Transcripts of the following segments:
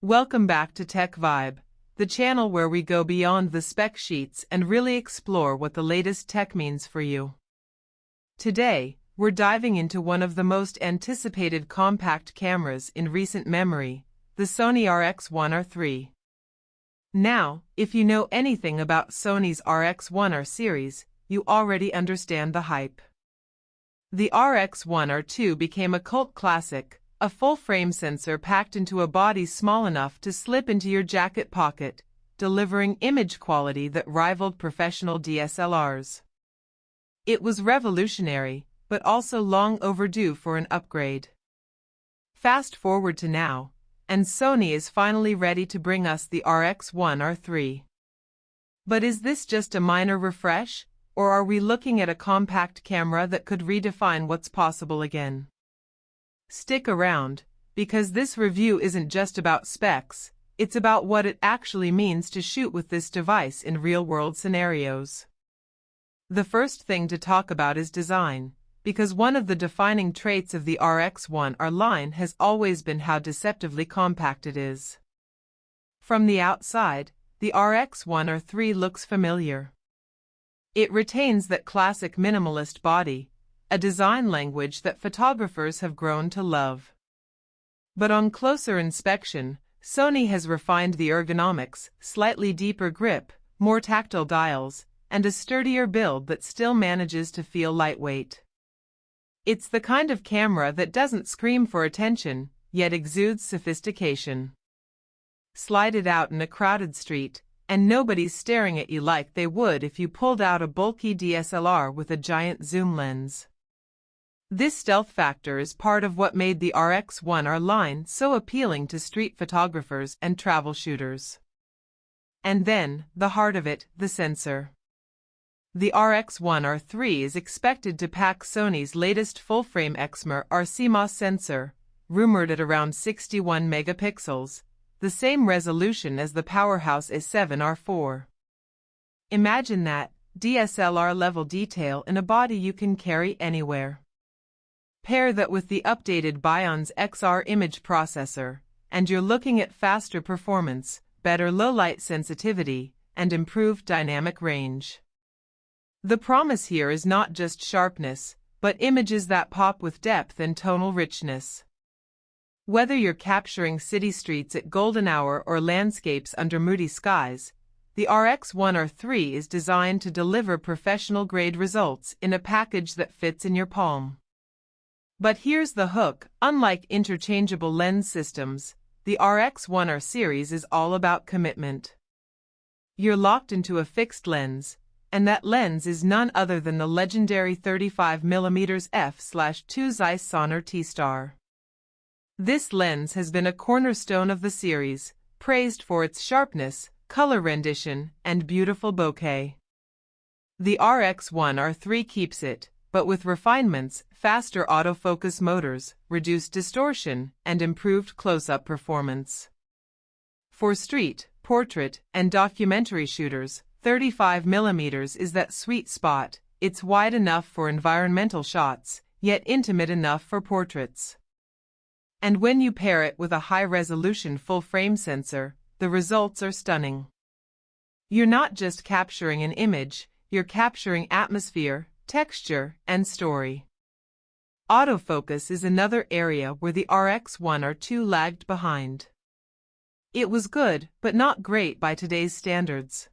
Welcome back to Tech Vibe, the channel where we go beyond the spec sheets and really explore what the latest tech means for you. Today, we're diving into one of the most anticipated compact cameras in recent memory, the Sony RX1R III. Now, if you know anything about Sony's RX1R series, you already understand the hype. The RX1R II became a cult classic, a full-frame sensor packed into a body small enough to slip into your jacket pocket, delivering image quality that rivaled professional DSLRs. It was revolutionary, but also long overdue for an upgrade. Fast forward to now, and Sony is finally ready to bring us the RX1R III. But is this just a minor refresh, or are we looking at a compact camera that could redefine what's possible again? Stick around, because this review isn't just about specs, it's about what it actually means to shoot with this device in real-world scenarios. The first thing to talk about is design, because one of the defining traits of the RX1R line has always been how deceptively compact it is. From the outside, the RX1R III looks familiar. It retains that classic minimalist body, a design language that photographers have grown to love. But on closer inspection, Sony has refined the ergonomics, slightly deeper grip, more tactile dials, and a sturdier build that still manages to feel lightweight. It's the kind of camera that doesn't scream for attention, yet exudes sophistication. Slide it out in a crowded street, and nobody's staring at you like they would if you pulled out a bulky DSLR with a giant zoom lens. This stealth factor is part of what made the RX1R line so appealing to street photographers and travel shooters. And then, the heart of it, the sensor. The RX1R III is expected to pack Sony's latest full-frame exmor CMOS sensor, rumored at around 61 megapixels, the same resolution as the powerhouse A7R4. Imagine that, DSLR-level detail in a body you can carry anywhere. Pair that with the updated Bion's XR image processor, and you're looking at faster performance, better low-light sensitivity, and improved dynamic range. The promise here is not just sharpness, but images that pop with depth and tonal richness. Whether you're capturing city streets at golden hour or landscapes under moody skies, the RX1R III is designed to deliver professional-grade results in a package that fits in your palm. But here's the hook: unlike interchangeable lens systems, the RX1R series is all about commitment. You're locked into a fixed lens, and that lens is none other than the legendary 35mm f/2 Zeiss Sonnar T-Star. This lens has been a cornerstone of the series, praised for its sharpness, color rendition, and beautiful bokeh. The RX1R III keeps it, but with refinements, faster autofocus motors, reduced distortion, and improved close-up performance. For street, portrait, and documentary shooters, 35mm is that sweet spot. It's wide enough for environmental shots, yet intimate enough for portraits. And when you pair it with a high-resolution full-frame sensor, the results are stunning. You're not just capturing an image, you're capturing atmosphere, texture, and story. Autofocus is another area where the RX1R II lagged behind. It was good, but not great by today's standards.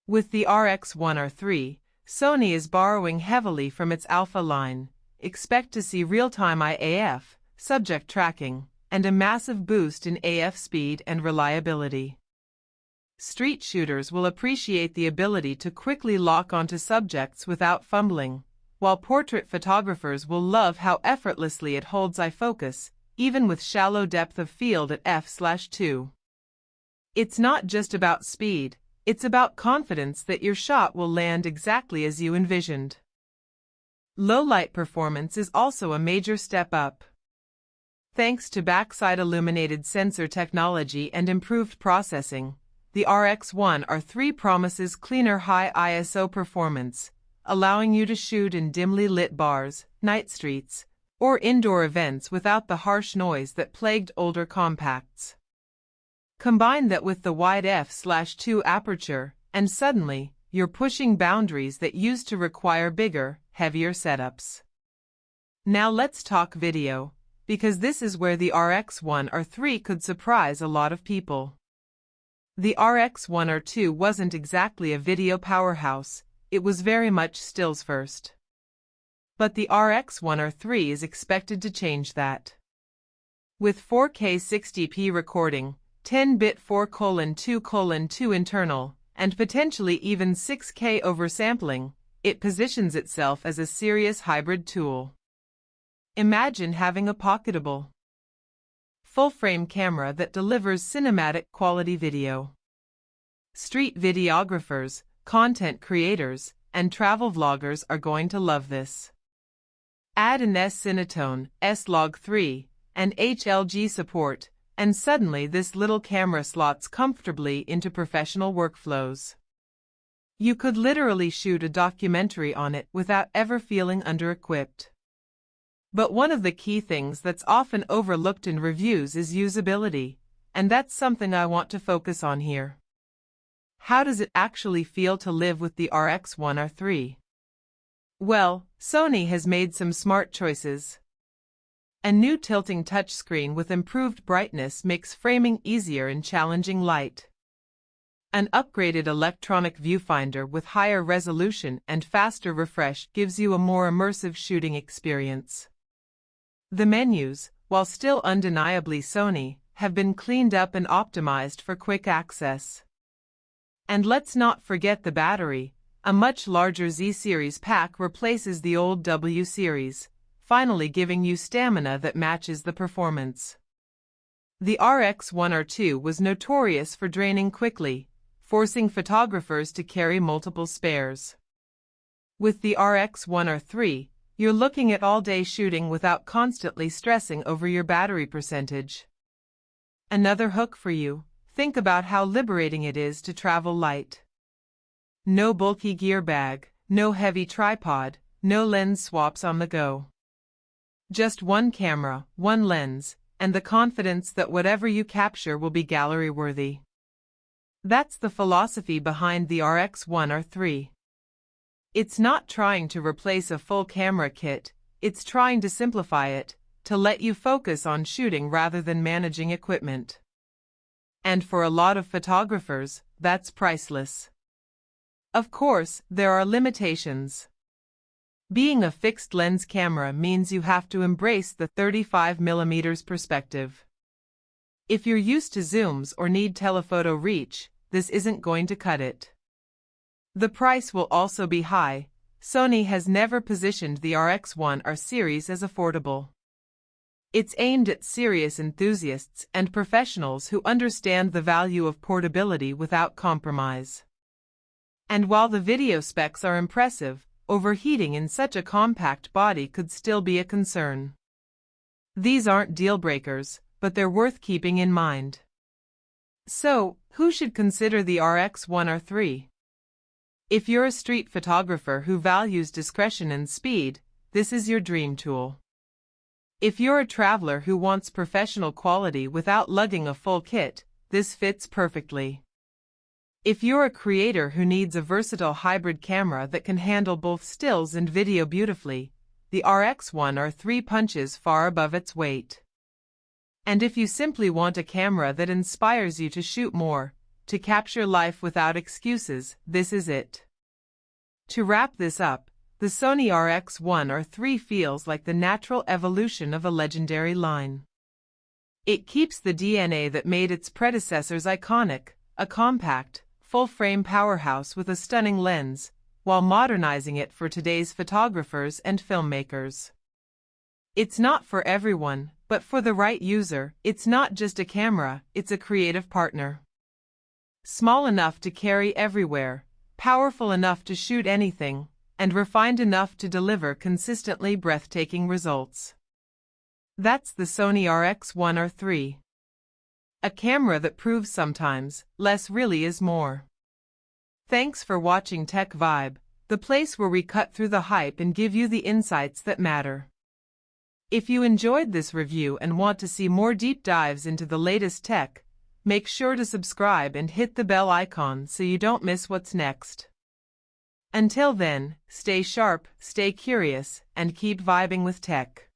With the RX1R III, Sony is borrowing heavily from its Alpha line. Expect to see real-time IAF, subject tracking, and a massive boost in AF speed and reliability. Street shooters will appreciate the ability to quickly lock onto subjects without fumbling, while portrait photographers will love how effortlessly it holds eye focus, even with shallow depth of field at f/2. It's not just about speed, it's about confidence that your shot will land exactly as you envisioned. Low-light performance is also a major step up. Thanks to backside illuminated sensor technology and improved processing, the RX1R III promises cleaner high ISO performance, allowing you to shoot in dimly lit bars, night streets, or indoor events without the harsh noise that plagued older compacts. Combine that with the wide f/2 aperture, and suddenly, you're pushing boundaries that used to require bigger, heavier setups. Now let's talk video, because this is where the RX1R III could surprise a lot of people. The RX1R II wasn't exactly a video powerhouse, it was very much stills first. But the RX1R III is expected to change that. With 4K 60p recording, 10-bit 4:2:2 internal, and potentially even 6K oversampling, it positions itself as a serious hybrid tool. Imagine having a pocketable, full-frame camera that delivers cinematic quality video. Street videographers, content creators, and travel vloggers are going to love this. Add an S-Cinetone, S-Log3, and HLG support, and suddenly this little camera slots comfortably into professional workflows. You could literally shoot a documentary on it without ever feeling under-equipped. But one of the key things that's often overlooked in reviews is usability, and that's something I want to focus on here. How does it actually feel to live with the RX1R III? Well, Sony has made some smart choices. A new tilting touchscreen with improved brightness makes framing easier in challenging light. An upgraded electronic viewfinder with higher resolution and faster refresh gives you a more immersive shooting experience. The menus, while still undeniably Sony, have been cleaned up and optimized for quick access. And let's not forget the battery. A much larger Z-series pack replaces the old W-series, finally giving you stamina that matches the performance. The RX1R II was notorious for draining quickly, forcing photographers to carry multiple spares. With the RX1R III, you're looking at all-day shooting without constantly stressing over your battery percentage. Another hook for you: think about how liberating it is to travel light. No bulky gear bag, no heavy tripod, no lens swaps on the go. Just one camera, one lens, and the confidence that whatever you capture will be gallery-worthy. That's the philosophy behind the RX1R III. It's not trying to replace a full camera kit, it's trying to simplify it, to let you focus on shooting rather than managing equipment. And for a lot of photographers, that's priceless. Of course, there are limitations. Being a fixed-lens camera means you have to embrace the 35mm perspective. If you're used to zooms or need telephoto reach, this isn't going to cut it. The price will also be high. Sony has never positioned the RX1R series as affordable. It's aimed at serious enthusiasts and professionals who understand the value of portability without compromise. And while the video specs are impressive, overheating in such a compact body could still be a concern. These aren't deal breakers, but they're worth keeping in mind. So, who should consider the RX1R III? If you're a street photographer who values discretion and speed, this is your dream tool. If you're a traveler who wants professional quality without lugging a full kit, this fits perfectly. If you're a creator who needs a versatile hybrid camera that can handle both stills and video beautifully, the RX1R III punches far above its weight. And if you simply want a camera that inspires you to shoot more, to capture life without excuses, this is it. To wrap this up, the Sony RX1R III feels like the natural evolution of a legendary line. It keeps the DNA that made its predecessors iconic, a compact, full-frame powerhouse with a stunning lens, while modernizing it for today's photographers and filmmakers. It's not for everyone, but for the right user, it's not just a camera, it's a creative partner. Small enough to carry everywhere, powerful enough to shoot anything, and refined enough to deliver consistently breathtaking results. That's the Sony RX1R III. A camera that proves sometimes, less really is more. Thanks for watching Tech Vibe, the place where we cut through the hype and give you the insights that matter. If you enjoyed this review and want to see more deep dives into the latest tech, Make sure to subscribe and hit the bell icon so you don't miss what's next. Until then, stay sharp, stay curious, and keep vibing with tech.